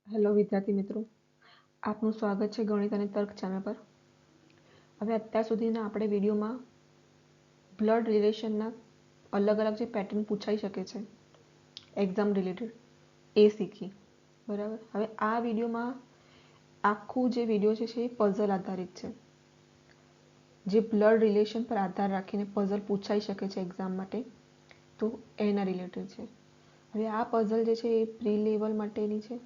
Hello વિદ્યાર્થી મિત્રો, આપનું સ્વાગત છે ગણિત અને તર્ક ચેનલ પર. હવે અત્યાર સુધીના આપણે વિડીયોમાં બ્લડ રિલેશનના અલગ અલગ જે પેટર્ન પૂછાઈ શકે છે એક્ઝામ રિલેટેડ એ શીખી. બરાબર. હવે આ વિડીયોમાં આખું જે વિડીયો છે એ પઝલ આધારિત છે, જે બ્લડ રિલેશન પર આધાર રાખીને પઝલ પૂછાઈ શકે છે એક્ઝામ માટે, તો એના રિલેટેડ છે. હવે આ પઝલ જે છે એ પ્રી લેવલ માટેની છે,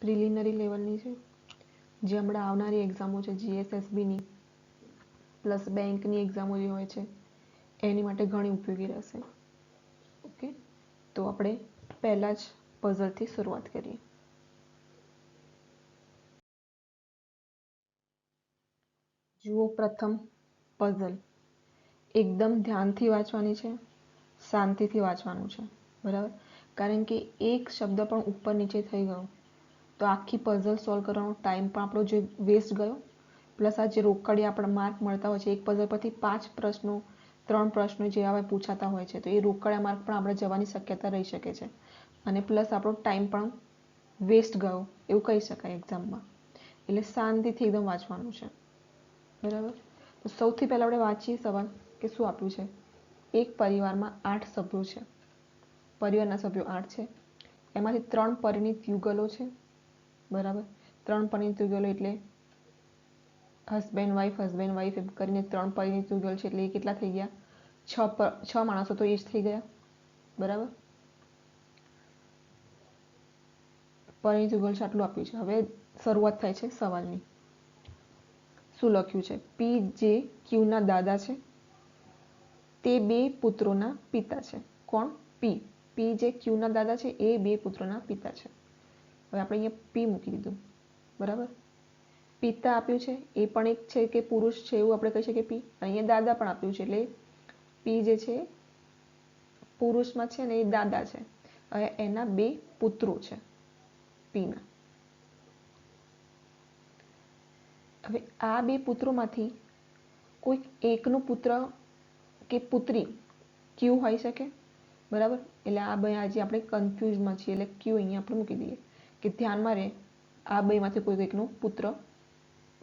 પ્રિલિમિનરી લેવલની છે, જે હમણાં આવનારી એક્ઝામો છે જીએસએસબીની પ્લસ બેંકની એક્ઝામો જે હોય છે એની માટે ઘણી ઉપયોગી રહેશે. ઓકે, તો આપણે પહેલાં જ પઝલથી શરૂઆત કરીએ. જુઓ, પ્રથમ પઝલ એકદમ ધ્યાનથી વાંચવાની છે, શાંતિથી વાંચવાનું છે. બરાબર. કારણ કે એક શબ્દ પણ ઉપર નીચે થઈ ગયો તો આખી પઝલ સોલ્વ કરવાનો ટાઈમ પણ આપણો જે વેસ્ટ ગયો, પ્લસ આ જે રોકડિયા આપણા માર્ક મળતા હોય છે, એક પઝલ પરથી 5 પ્રશ્નો 3 પ્રશ્નો જેવા પૂછાતા હોય છે, તો એ રોકડિયા માર્ક પણ આપણે જવાની શક્યતા રહી શકે છે, અને પ્લસ આપણો ટાઈમ પણ વેસ્ટ ગયો એવું કહી શકાય એક્ઝામમાં. એટલે શાંતિથી એકદમ વાંચવાનું છે. બરાબર. તો સૌથી પહેલાં આપણે વાંચીએ સવાલ કે શું આપ્યું છે. એક પરિવારમાં 8 સભ્યો છે. પરિવારના સભ્યો 8 છે, એમાંથી 3 પરિણીત યુગલો છે. બરાબર. 3 પરિણીત યુગલો એટલે હસબેન્ડ વાઈફ એમ કરીને 3 પરિણીત યુગલ છે, એટલે એ કેટલા થઈ ગયા? 6 માણસો તો એ જ થઈ ગયા. બરાબર. પરિણીત યુગલ છે આટલું આપ્યું છે. હવે શરૂઆત થાય છે સવાલની. શું લખ્યું છે? પી જે ક્યુના દાદા છે, તે 2 પુત્રોના પિતા છે. કોણ? પી જે ક્યુના દાદા છે એ 2 પુત્રોના પિતા છે. હવે આપણે અહીંયા પી મૂકી દીધું. બરાબર. પિતા આપ્યું છે એ પણ એક છે કે પુરુષ છે એવું આપણે કહી શકીએ પી. અહીંયા દાદા પણ આપ્યું છે, એટલે પી જે છે પુરુષમાં છે ને એ દાદા છે. હવે એના 2 પુત્રો છે પીના. હવે આ 2 પુત્રોમાંથી કોઈક એકનું પુત્ર કે પુત્રી ક્યુ હોઈ શકે. બરાબર. એટલે આ બે આજે આપણે કન્ફ્યુઝમાં છીએ, એટલે ક્યુ અહીંયા આપણે મૂકી દઈએ કે ધ્યાનમાં રહે આ બેમાંથી કોઈ એકનું પુત્ર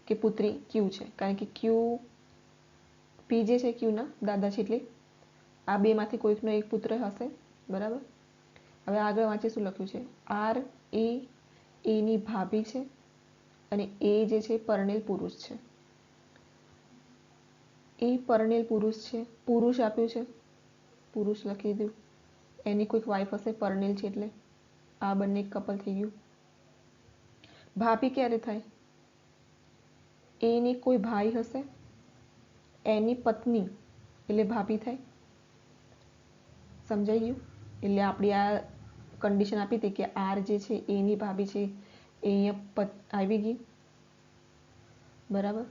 કે પુત્રી ક્યુ છે, કારણ કે ક્યુ પી જે છે ક્યુના દાદા છે, એટલે આ બેમાંથી કોઈકનો એક પુત્ર હશે. બરાબર. હવે આગળ વાંચીએ શું લખ્યું છે. આર એ એની ભાભી છે અને એ જે છે પરણેલ પુરુષ છે. એ પરણેલ પુરુષ છે, પુરુષ આપ્યું છે, પુરુષ લખી દીધું. એની કોઈક વાઈફ હશે, પરણેલ છે એટલે આ બંને કપલ થઈ ગયું. ભાભી ક્યારે થાય? એની કોઈ ભાઈ હશે, એની પત્ની એટલે ભાભી થાય. સમજાઈ ગયું? એટલે આપણી આ કન્ડિશન આપી હતી કે આર જે છે એની ભાભી છે એ અહીંયા આવી ગઈ. બરાબર.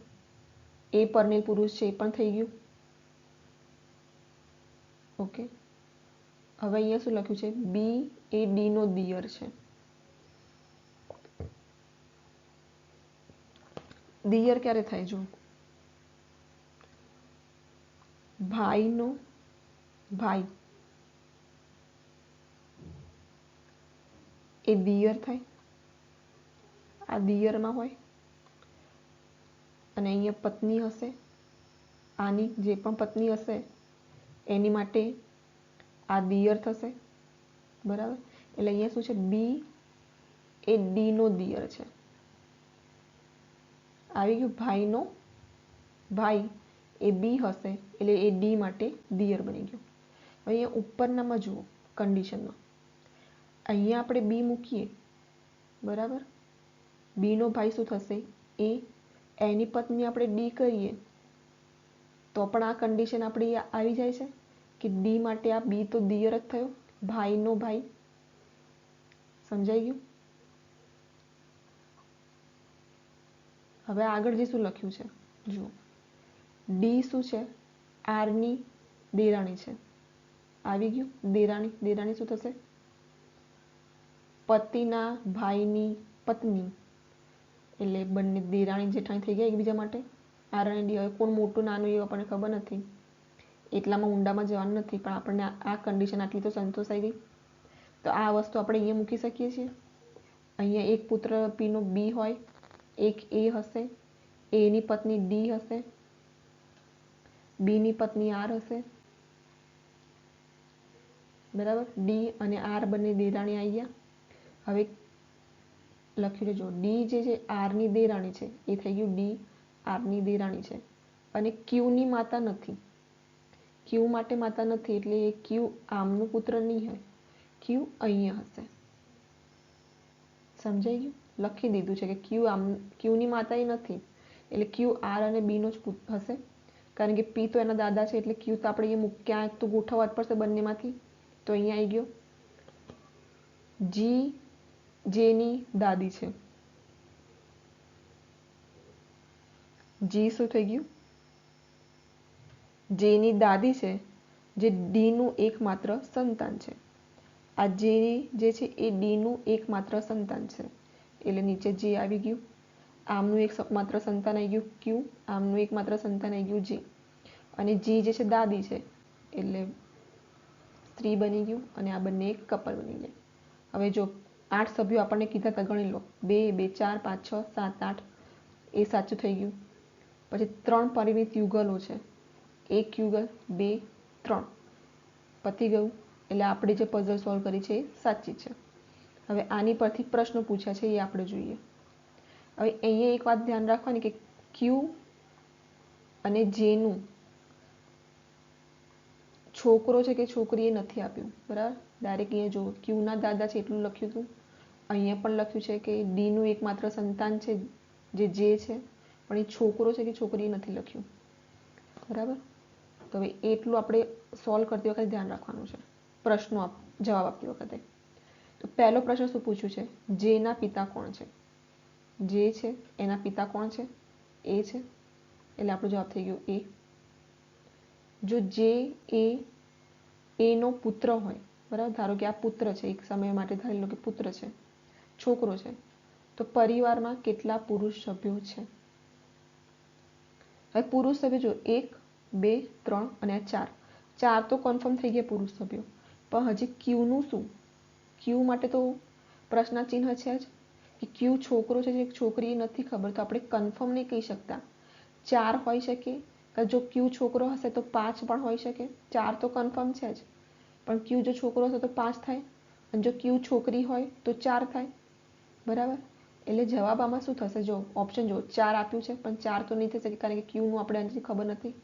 એ પરણેલ પુરુષ છે એ પણ થઈ ગયું. ઓકે. હવે અહીંયા શું લખ્યું છે? બી એ ડી નો દિયર છે. દિયર ક્યારે થાય? જો, ભાઈનો ભાઈ એ દિયર થાય. આ દિયરમાં હોય અને અહીંયા પત્ની હશે. આની જે પણ પત્ની હશે એની માટે આ દિયર થશે. બરાબર. એટલે અહીંયા શું છે? બી એ ડી નો દિયર છે. આવી ગયું. ભાઈનો ભાઈ એ બી હશે એટલે એ ડી માટે દિયર બની ગયું. હવે અહીંયા ઉપરનામાં જુઓ કન્ડિશનમાં, અહીંયા આપણે બી મૂકીએ. બરાબર. બી નો ભાઈ શું થશે? એ. એની પત્ની આપણે ડી કરીએ તો પણ આ કન્ડિશન આપણી આવી જાય છે કે ડી માટે આ બી તો દિયર જ થયો, ભાઈનો ભાઈ. સમજાઈ ગયું? હવે આગળ જે શું લખ્યું છે જુઓ. ડી શું છે? આરની દેરાણી છે. આવી ગયું. દેરાણી શું થશે? પતિના ભાઈની પત્ની, એટલે બંને દેરાણી જેઠાણી થઈ ગયા એકબીજા માટે. આર અને ડી. હવે કોણ મોટું નાનું એવું આપણને ખબર નથી, એટલામાં ઊંડામાં જવાનું નથી, પણ આપણને આ કન્ડિશન આટલી તો સંતોષાઈ ગઈ. તો આ વસ્તુ આપણે અહીંયા મૂકી શકીએ છીએ. અહીંયા એક પુત્ર પીનો બી હોય, એક એ હશે, એની પત્ની ડી હશે, બીની પત્ની આર હશે, બરાબર. ડી અને આર બંને દેરાણી આવી ગયા. હવે લખ્યું લેજો, ડી જે છે આરની દેરાણી છે, એ થઈ ગયું ડી આરની દેરાણી છે, અને ક્યુની માતા નથી. ક્યુ માટે માતા નથી એટલે ક્યુ આમનું પુત્ર નહીં હોય, ક્યુ અહીંયા હશે. સમજાઈ ગયું? લખી દીધું છે કે ક્યુની માતા એ નથી એટલે ક્યુ આર અને બીનો જ હશે, કારણ કે પી તો એના દાદા છે એટલે ક્યુ તો આપણે અહીંયા ક્યાંક તો ગોઠવવા જ પડશે બંનેમાંથી. તો અહીંયા આવી ગયો. જી જેની દાદી છે. જી શું થઈ ગયું? જેની દાદી છે, જે ડીનું એકમાત્ર સંતાન છે. આ જે છે એ ડીનું એકમાત્ર સંતાન છે એટલે નીચે જે આવી ગયું. આમનું એકમાત્ર સંતાન આવી ગયું ક્યુ, આમનું એકમાત્ર સંતાન આવી ગયું જી, અને જી જે છે દાદી છે એટલે સ્ત્રી બની ગયું, અને આ બંને એક કપલ બની ગયા. હવે જો 8 સભ્યો આપણને કીધા હતા, ગણી લો. 2 2 4 5 6 7 8, એ સાચું થઈ ગયું. પછી 3 પરિમિત યુગલો છે, 1 યુગલ 2 3, પતી ગયું. એટલે આપણે જે પઝલ સોલ્વ કરી છે એ સાચી છે. હવે આની પરથી પ્રશ્નો પૂછ્યા છે એ આપણે જોઈએ. હવે અહીંયા એક વાત ધ્યાન રાખવાની કે ક્યુ અને જેનું છોકરો છે કે છોકરી એ નથી આપ્યું, બરાબર. ડાયરેક્ટ અહીંયા જો ક્યુના દાદા છે એટલું લખ્યું હતું. અહીંયા પણ લખ્યું છે કે ડીનું એકમાત્ર સંતાન છે જે છે, પણ એ છોકરો છે કે છોકરી એ નથી લખ્યું, બરાબર. તો હવે એટલું આપણે સોલ્વ કરતી વખતે ધ્યાન રાખવાનું છે, પ્રશ્નો જવાબ આપતી વખતે. તો પહેલો પ્રશ્ન શું પૂછ્યું છે? જેના પિતા કોણ છે? જે છે એના પિતા કોણ છે? એ છે, એટલે આપણો જવાબ થઈ ગયો એ. જો જે એનો પુત્ર હોય, બરાબર, ધારો કે આ પુત્ર છે, એક સમય માટે ધારી લો કે પુત્ર છે, છોકરો છે, તો પરિવારમાં કેટલા પુરુષ સભ્યો છે? હવે પુરુષ સભ્યો જો 1 2 3 અને 4, 4 તો કન્ફર્મ થઈ ગયા પુરુષ સભ્યો, પણ હજી ક્યુનું શું? ક્યુ માટે તો પ્રશ્ન ચિહ્ન છે જ કે ક્યુ છોકરો છે કે છોકરી નથી ખબર, તો આપણે કન્ફર્મ નહીં કહી શકતા. 4 હોઈ શકે, જો ક્યુ છોકરો હશે તો 5 પણ હોઈ શકે. 4 તો કન્ફર્મ છે જ, પણ ક્યુ જો છોકરો હશે તો 5 થાય, અને જો ક્યુ છોકરી હોય તો 4 થાય, બરાબર. એટલે જવાબ આમાં શું થશે? જો ઓપ્શન જો 4 આપ્યું છે, પણ 4 તો નહીં થઈ શકે કારણ કે ક્યુનું આપણે હજી ખબર નથી.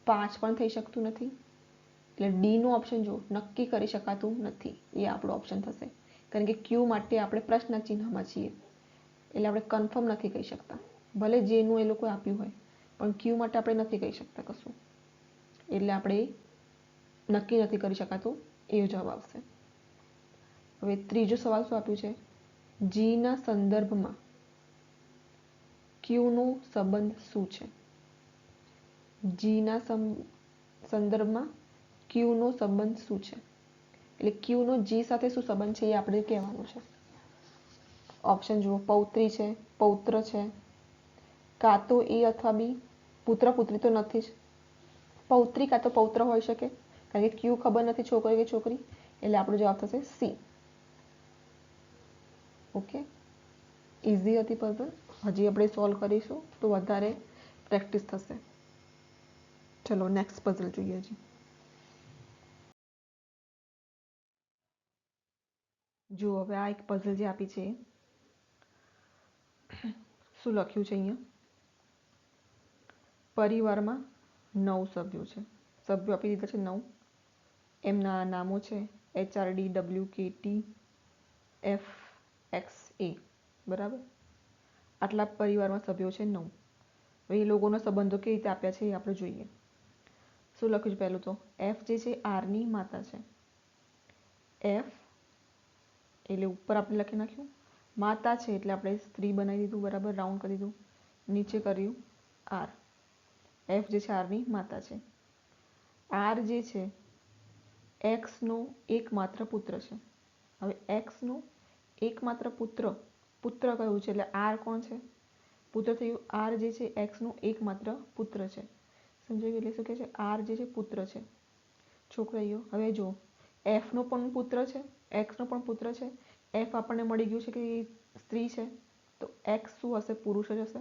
5 પણ થઈ શકતું નથી, એટલે ડીનું ઓપ્શન જો નક્કી કરી શકાતું નથી, એ આપણો ઓપ્શન થશે. કારણ કે ક્યુ માટે આપણે પ્રશ્ન ચિહ્નમાં છીએ એટલે આપણે કન્ફર્મ નથી કહી શકતા. ભલે જેનું એ લોકો આપ્યું હોય, પણ ક્યુ માટે આપણે નથી કહી શકતા કશું, એટલે આપણે નક્કી નથી કરી શકાતું, એ જવાબ આવશે. હવે ત્રીજો સવાલ શું આપ્યું છે? જીના સંદર્ભમાં ક્યુનો સંબંધ શું છે? જીના સંદર્ભમાં ક્યુનો સંબંધ શું છે? એટલે ક્યુનો જી સાથે શું સંબંધ છે એ આપણે કહેવાનું છે. ઓપ્શન જુઓ. પૌત્રી છે, પૌત્ર છે, કાં તો એ અથવા બી. પુત્ર પુત્રી તો નથી જ, પૌત્રી કાં તો પૌત્ર હોઈ શકે, કારણ કે ક્યુ ખબર નથી છોકરો કે છોકરી, એટલે આપણો જવાબ થશે સી. ઓકે, ઇઝી હતી પઝલ. હજી આપણે સોલ્વ કરીશું તો વધારે પ્રેક્ટિસ થશે. ચલો નેક્સ્ટ પઝલ જોઈએ. હજી જુઓ, હવે આ એક પઝલ જે આપી છે, શું લખ્યું છે અહીંયા? પરિવારમાં 9 સભ્યો છે. સભ્યો આપી દીધા છે 9. એમના નામો છે HRD WKT FXA, બરાબર. આટલા પરિવારમાં સભ્યો છે 9. હવે એ લોકોના સંબંધો કેવી રીતે આપ્યા છે એ આપણે જોઈએ. શું લખ્યું છે? પહેલું તો એફ જે છે આરની માતા છે. એફ એટલે ઉપર આપણે લખી નાખ્યું, માતા છે એટલે આપણે સ્ત્રી બનાવી દીધું, બરાબર, રાઉન્ડ કરી દીધું, નીચે કર્યું આર. એફ જે છે આરની માતા છે. આર જે છે એક્સનો એકમાત્ર પુત્ર છે. હવે એક્સનો એકમાત્ર પુત્ર કયું છે? એટલે આર કોણ છે? પુત્ર થયું. આર જે છે એક્સનો એકમાત્ર પુત્ર છે. સમજાઈ ગયું? એટલે શું કહે છે, આર જે છે પુત્ર છે, છોકરાઈઓ. હવે જો એફનો પણ પુત્ર છે, એક્સનો પણ પુત્ર છે. એફ આપણને મળી ગયું છે કે સ્ત્રી છે, તો એક્સ શું હશે, પુરુષ જ હશે.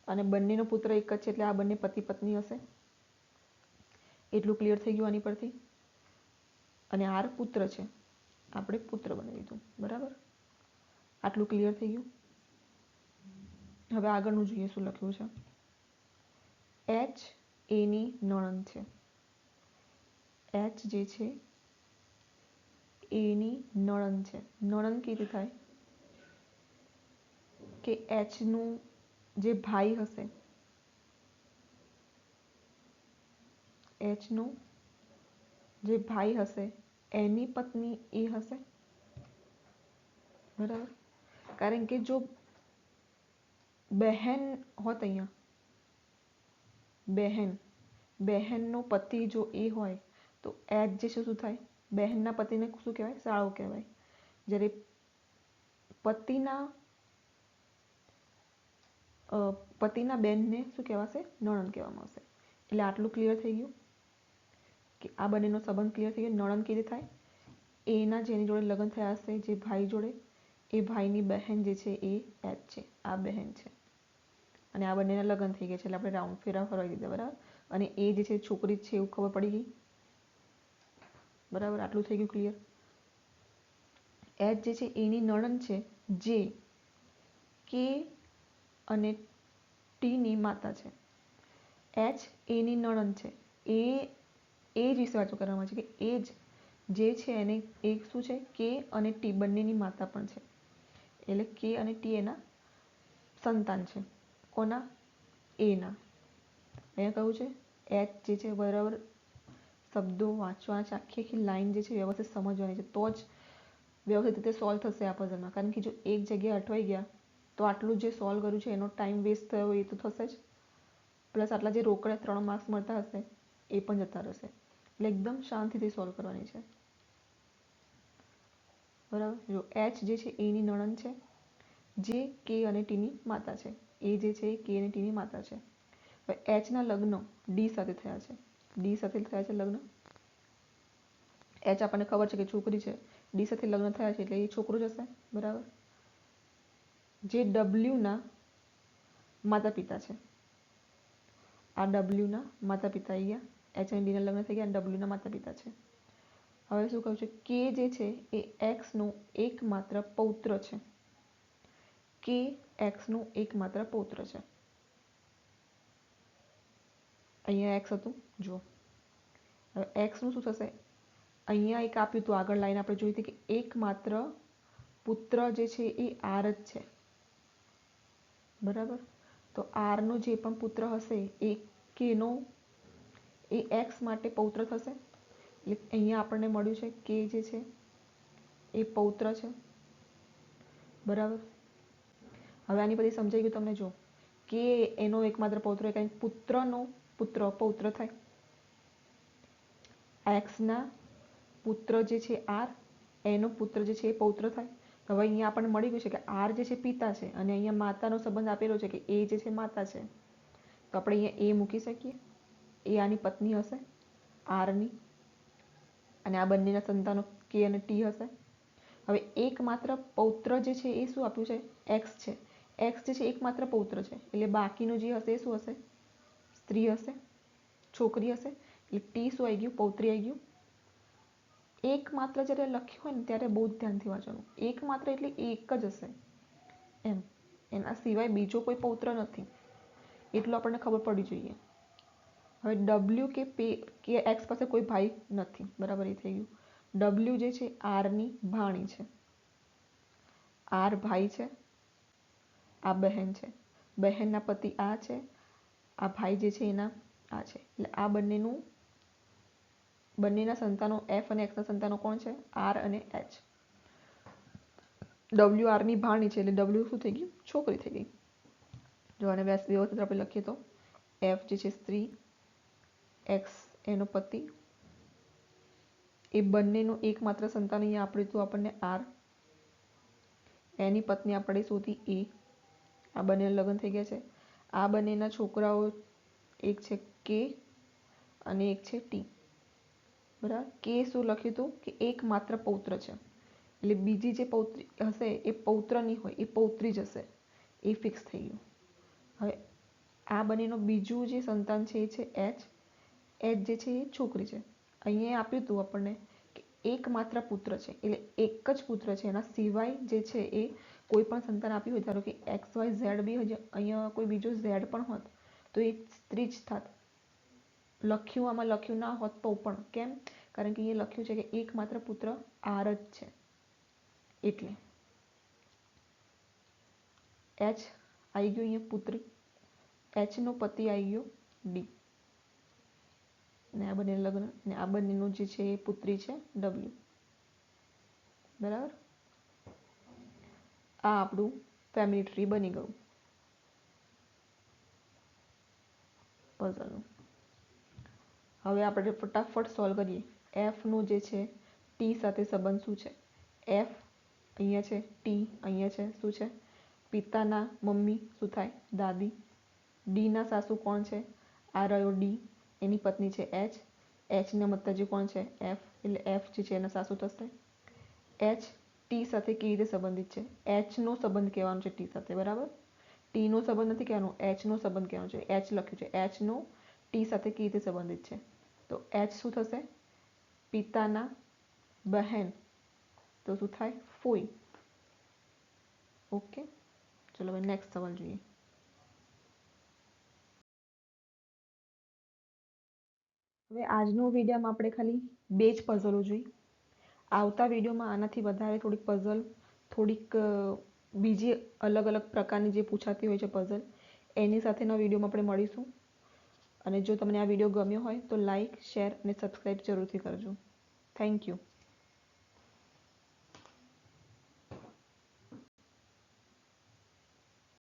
અને બંનેનો પુત્ર એક જ છે, એટલે આ બંને પતિ પત્ની હશે. એટલું ક્લિયર થઈ ગયું આની પરથી. અને આર પુત્ર છે, આપણે પુત્ર બનાવી દીધું. બરાબર, આટલું ક્લિયર થઈ ગયું. હવે આગળનું જોઈએ શું લખ્યું છે. એચ એની નણંદ છે. એચ જે છે એની નણંદ છે. નણંદ કેવી રીતે થાય કે એચનું જે ભાઈ હશે, એચનો જે ભાઈ હશે એની પત્ની એ હશે. બરાબર, કારણ કે જો બહેન હોત, અહીંયા બહેનનો પતિ જો એ હોય તો એચ જે છે શું થાય, બહેનના પતિને શું કહેવાય, સાળો કહેવાય. જ્યારે પતિના બેનને શું કહેવાશે, નણંદ કહેવામાં આવશે. એટલે આટલું ક્લિયર થઈ ગયું કે આ બંનેનો સંબંધ ક્લિયર થઈ ગયો. નણંદ કેવી થાય, એના જેની જોડે લગ્ન થયા હશે, જે ભાઈ જોડે, એ ભાઈની બહેન જે છે એ એચ છે, આ બહેન છે. અને આ બંનેના લગ્ન થઈ ગયા છે, એટલે આપણે રાઉન્ડ ફેરા ફરવાઈ દીધા. બરાબર, અને એ જે છે છોકરી છે એવું ખબર પડી ગઈ. બરાબર, આટલું થઈ ગયું ક્લિયર. એચ જે છે એની નણંદ છે, જે કે અને ટીની માતા છે. એચ એની નણંદ છે, એ જ વિશે વાતો કરવામાં છે કે એ જ જે છે એને એક શું છે, કે અને ટી બંનેની માતા પણ છે. એટલે કે અને ટી એના સંતાન છે. કોના, એના. અહીંયા કહ્યું છે એચ જે છે, બરાબર શબ્દો વાંચવાના છે, આખી આખી લાઈન જે છે વ્યવસ્થિત સમજવાની છે, તો જ વ્યવસ્થિત રીતે સોલ્વ થશે આ પઝલમાં. કારણ કે જો એક જગ્યાએ અટવાઈ ગયા તો આટલું જે સોલ્વ કર્યું છે એનો ટાઈમ વેસ્ટ થયો એ તો થશે જ, પ્લસ આટલા જે રોકડા 3 માર્ક્સ મળતા હશે એ પણ જતા રહેશે. એટલે એકદમ શાંતિથી સોલ્વ કરવાની છે. બરાબર, જો એચ જે છે એની નણંદ છે, જે કે અને ટીની માતા છે. એ જે છે એ કે અને ટીની માતા છે. હવે એચના લગ્ન ડી સાથે થયા છે. ડી સાથે થયા છે લગ્ન. એચ આપણને ખબર છે કે છોકરી છે, ડી સાથે લગ્ન થયા છે એટલે એ છોકરો જ હશે. બરાબર, જે ડબલ્યુના માતા પિતા છે. આ ડબલ્યુના માતા પિતા આવી ગયા. એચ અને ડીના લગ્ન થઈ ગયા અને ડબલ્યુના માતા પિતા છે. હવે શું કહ્યું છે, કે જે છે એ એક્સનો એકમાત્ર પૌત્ર છે. કે એક્સનો એકમાત્ર પૌત્ર છે. અહીંયા એક્સ હતું, જો હવે એક્સનું શું થશે, અહીંયા એક આપ્યું હતું, આગળ લાઈન આપણે જોઈ હતી કે એકમાત્ર પુત્ર જે છે એ આર જ છે. બરાબર, તો આરનો જે પણ પુત્ર હશે એ કેનો, એ એક્સ માટે પૌત્ર થશે. એટલે અહીંયા આપણને મળ્યું છે કે જે છે એ પૌત્ર છે. બરાબર, હવે આની પછી સમજાઈ ગયું તમને. જો કે એનો એકમાત્ર પૌત્ર, કારણ પુત્રનો પુત્ર પૌત્ર થાય. એક્સના પુત્ર જે છે આર, એનો પુત્ર જે છે એ પૌત્ર થાય. હવે અહીંયા આપણને મળી ગયું છે કે આર જે છે પિતા છે અને અહીંયા માતાનો સંબંધ આપેલો છે કે એ જે છે માતા છે. તો આપણે અહીંયા એ મૂકી શકીએ. એ આની પત્ની હશે આરની, અને આ બંનેના સંતાનો કે અને ટી હશે. હવે એકમાત્ર પૌત્ર જે છે એ શું આપ્યું છે, એક્સ છે. એક્સ જે છે એકમાત્ર પૌત્ર છે, એટલે બાકીનું જે હશે એ શું હશે, સ્ત્રી હશે, છોકરી હશે. એટલે ટી શું આવી ગયું, પૌત્રી આવી ગયું. એકમાત્ર જ્યારે લખ્યું હોય ને ત્યારે બહુ જ ધ્યાનથી વાંચવાનું. એકમાત્ર એટલે એક જ હશે એમ, એના સિવાય બીજો કોઈ પૌત્ર નથી, એટલું આપણને ખબર પડવી જોઈએ. હવે ડબલ્યુ કે એક્સ પાસે કોઈ ભાઈ નથી. બરાબર, એ થઈ ગયું. ડબલ્યુ જે છે આરની ભાણી છે. આર ભાઈ છે, આ બહેન છે. બહેનના પતિ આ છે, આ ભાઈ જે છે એના આ છે. એટલે આ બંનેના સંતાનો એફ અને એક્સના સંતાનો કોણ છે, આર અને એચ. ડબલ્યુ આરની ભાણી છે એટલે ડબલ્યુ શું થઈ ગયું, છોકરી થઈ ગઈ. જો આને વ્યવસ્થિત આપણે લખીએ તો એફ જે છે સ્ત્રી, એક્સ એનો પતિ, એ બંનેનું એકમાત્ર સંતાન અહીંયા આપણે તો આપણને આર, એની પત્ની આપણે શોધી એ. આ બંનેના લગ્ન થઈ ગયા છે. આ બંનેના છોકરાઓ, એક છે કે અને એક છે ટી. બરાબર. કે શું લખ્યું હતું કે એકમાત્ર પૌત્ર છે, એટલે બીજી જે પૌત્રી હશે એ પૌત્ર નહીં હોય, એ પૌત્રી જ હશે, એ ફિક્સ થઈ ગયું. હવે આ બંનેનું બીજું જે સંતાન છે એ છે એચ. એચ જે છે એ છોકરી છે. અહીંયા આપ્યું હતું આપણને કે એકમાત્ર પુત્ર છે, એટલે એક જ પુત્ર છે, એના સિવાય જે છે એ કોઈ પણ સંતાન આપ્યું હોય, ધારો કે એક્સ વાય ઝેડ બી અહીંયા કોઈ બીજો ઝેડ પણ હોત તો એ સ્ત્રી જ થાત. આમાં લખ્યું ના હોત તો પણ. કેમ? કારણ કે એ લખ્યું છે કે એકમાત્ર પુત્ર આર જ છે, એટલે એચ આવી ગયો અહીંયા પુત્રી, એચ નો પતિ આવી ગયો ડી, ને આ બંને લગ્ન, ને આ બંનેનું જે છે એ પુત્રી છે ડબલ્યુ. બરાબર. આ આપણું ફેમિલી ટ્રી બની ગયું પઝલનું. હવે આપણે ફટાફટ સોલ્વ કરીએ. એફનું જે છે ટી સાથે સંબંધ શું છે? એફ અહીંયા છે, ટી અહીંયા છે, શું છે? પિતાના મમ્મી શું થાય? દાદી. ડીના સાસુ કોણ છે? આ રહ્યો ડી, એની પત્ની છે એચ. એચના માતાજી કોણ છે? એફ, એટલે એફ જે છે એના સાસુ થશે. એચ ટી સાથે કેવી રીતે સંબંધિત છે? એચનો સંબંધ કહેવાનો છે ટી સાથે. બરાબર. ટીનો સંબંધ નથી કહેવાનો, એચનો સંબંધ કહેવાનો છે. એચ લખ્યું છે, એચનો ટી સાથે કેવી રીતે સંબંધિત છે? તો એચ શું થશે? પિતાના બહેન, તો શું થાય? ફોઈ. ઓકે, ચલો હવે નેક્સ્ટ સવાલ જોઈએ. હવે આજનો વિડીયોમાં આપણે ખાલી 2 જ પઝલો જોઈ. આવતા વિડીયોમાં આનાથી વધારે થોડીક પઝલ, થોડીક બીજી અલગ અલગ પ્રકારની જે પૂછાતી હોય છે પઝલ, એની સાથેના વિડીયોમાં આપણે મળીશું. અને જો તમને આ વિડીયો ગમ્યો હોય તો લાઈક, શેર અને સબસ્ક્રાઈબ જરૂરથી કરજો. Thank you.